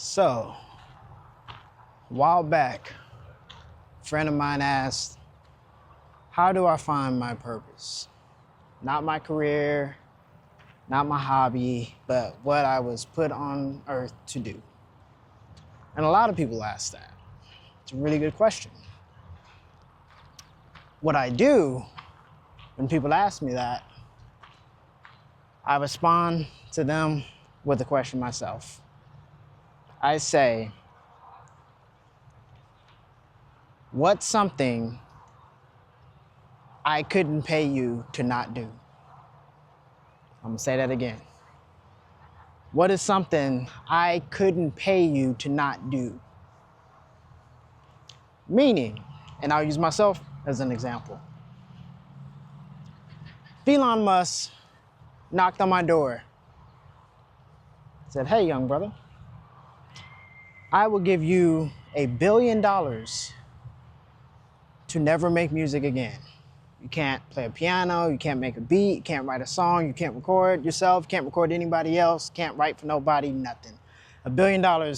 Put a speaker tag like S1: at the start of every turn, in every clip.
S1: So, a while back, a friend of mine asked, how do I find my purpose? Not my career, not my hobby, but what I was put on earth to do. And a lot of people ask that. It's a really good question. What I do when people ask me that, I respond to them with a question myself. I say, what's something I couldn't pay you to not do? I'm gonna say that again. What is something I couldn't pay you to not do? Meaning, and I'll use myself as an example. Elon Musk knocked on my door, said, hey, young brother, I will give you $1 billion to never make music again. You can't play a piano, you can't make a beat, you can't write a song, you can't record yourself, can't record anybody else, can't write for nobody, nothing. $1 billion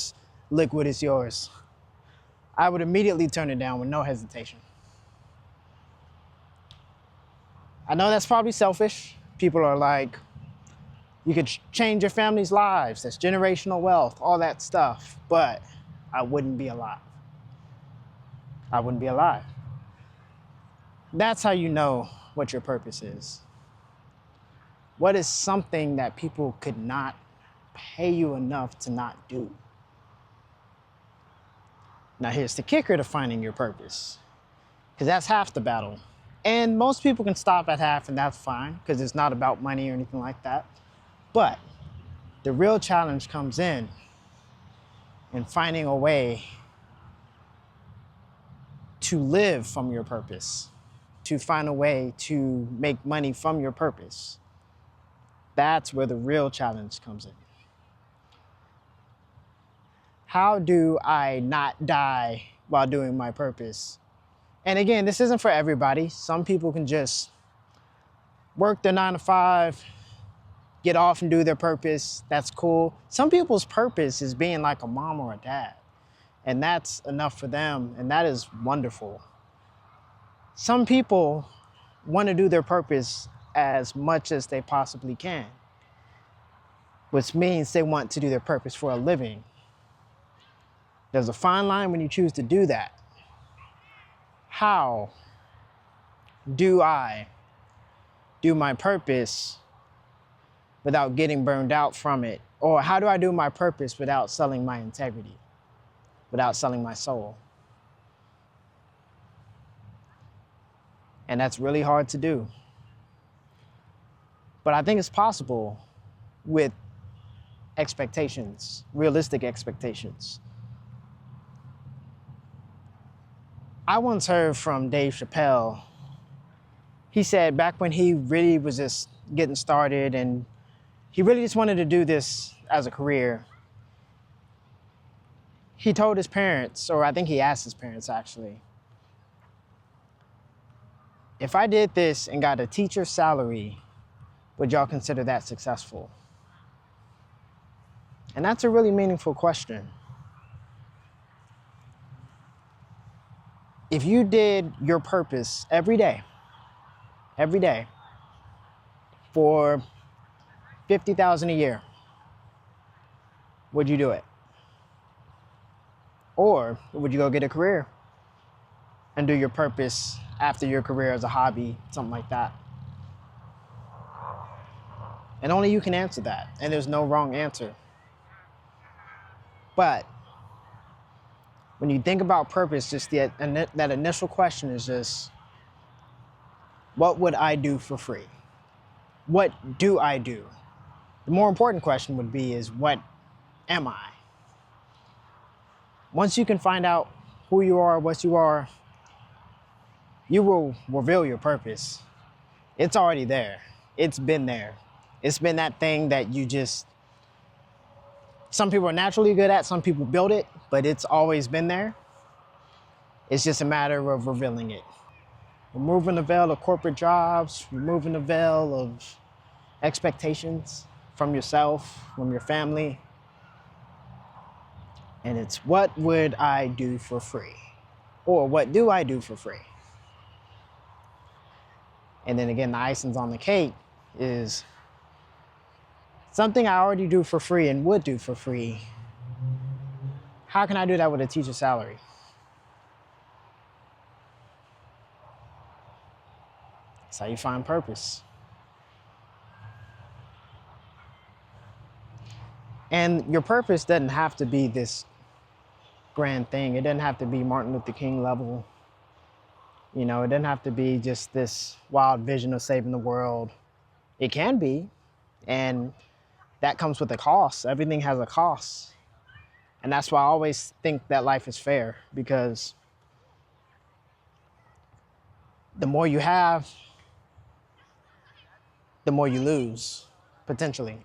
S1: liquid is yours. I would immediately turn it down with no hesitation. I know that's probably selfish. People are like, you could change your family's lives, that's generational wealth, all that stuff, but I wouldn't be alive. I wouldn't be alive. That's how you know what your purpose is. What is something that people could not pay you enough to not do? Now here's the kicker to finding your purpose, because that's half the battle. And most people can stop at half and that's fine, because it's not about money or anything like that. But the real challenge comes in finding a way to live from your purpose, to find a way to make money from your purpose. That's where the real challenge comes in. How do I not die while doing my purpose? And again, this isn't for everybody. Some people can just work their 9 to 5, get off and do their purpose. That's cool. Some people's purpose is being like a mom or a dad, and that's enough for them, and that is wonderful. Some people want to do their purpose as much as they possibly can, which means they want to do their purpose for a living. There's a fine line when you choose to do that. How do I do my purpose without getting burned out from it? Or how do I do my purpose without selling my integrity, without selling my soul? And that's really hard to do. But I think it's possible with expectations, realistic expectations. I once heard from Dave Chappelle. He said back when he really was just getting started and he really just wanted to do this as a career, he told his parents, or I think he asked his parents actually, if I did this and got a teacher's salary, would y'all consider that successful? And that's a really meaningful question. If you did your purpose every day, for $50,000 a year, would you do it? Or would you go get a career and do your purpose after your career as a hobby, something like that? And only you can answer that, and there's no wrong answer. But when you think about purpose, just that initial question is just, what would I do for free? What do I do? The more important question would be is, what am I? Once you can find out who you are, what you are, you will reveal your purpose. It's already there. It's been there. It's been that thing that you just, some people are naturally good at, some people build it, but it's always been there. It's just a matter of revealing it. Removing the veil of corporate jobs, removing the veil of expectations from yourself, from your family, And it's what would I do for free? Or what do I do for free? And then again, the icing's on the cake is something I already do for free and would do for free. How can I do that with a teacher salary? That's how you find purpose. And your purpose doesn't have to be this grand thing. It doesn't have to be Martin Luther King level. You know, it doesn't have to be just this wild vision of saving the world. It can be, and that comes with a cost. Everything has a cost. And that's why I always think that life is fair, because the more you have, the more you lose, potentially.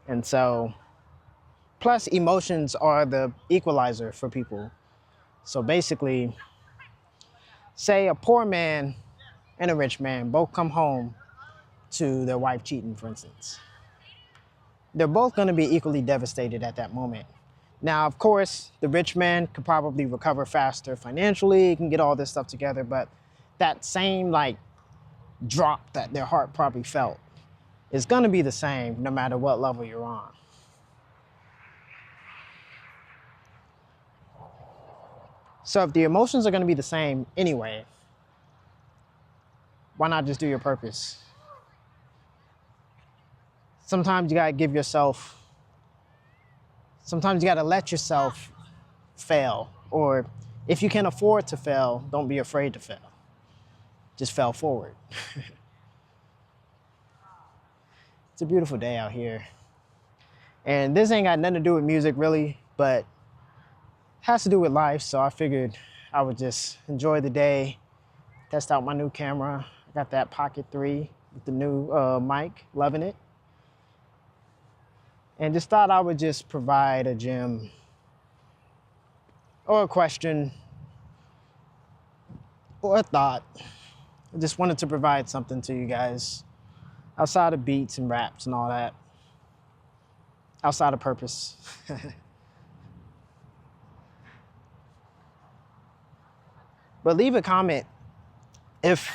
S1: And so, plus emotions are the equalizer for people. So basically, say a poor man and a rich man both come home to their wife cheating, for instance. They're both gonna be equally devastated at that moment. Now, of course, the rich man could probably recover faster financially, can get all this stuff together, but that same drop that their heart probably felt is gonna be the same no matter what level you're on. So if the emotions are gonna be the same anyway, why not just do your purpose? Sometimes you gotta let yourself fail. Or if you can afford to fail, don't be afraid to fail. Just fail forward. It's a beautiful day out here. And this ain't got nothing to do with music really, but has to do with life. So I figured I would just enjoy the day, test out my new camera. I got that Pocket 3 with the new mic, loving it. And just thought I would just provide a gem or a question or a thought. I just wanted to provide something to you guys outside of beats and raps and all that, outside of purpose. But leave a comment if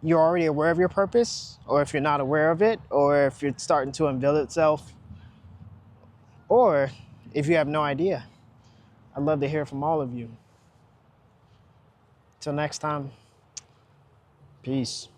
S1: you're already aware of your purpose, or if you're not aware of it, or if it's starting to unveil itself, or if you have no idea. I'd love to hear from all of you. Till next time, peace.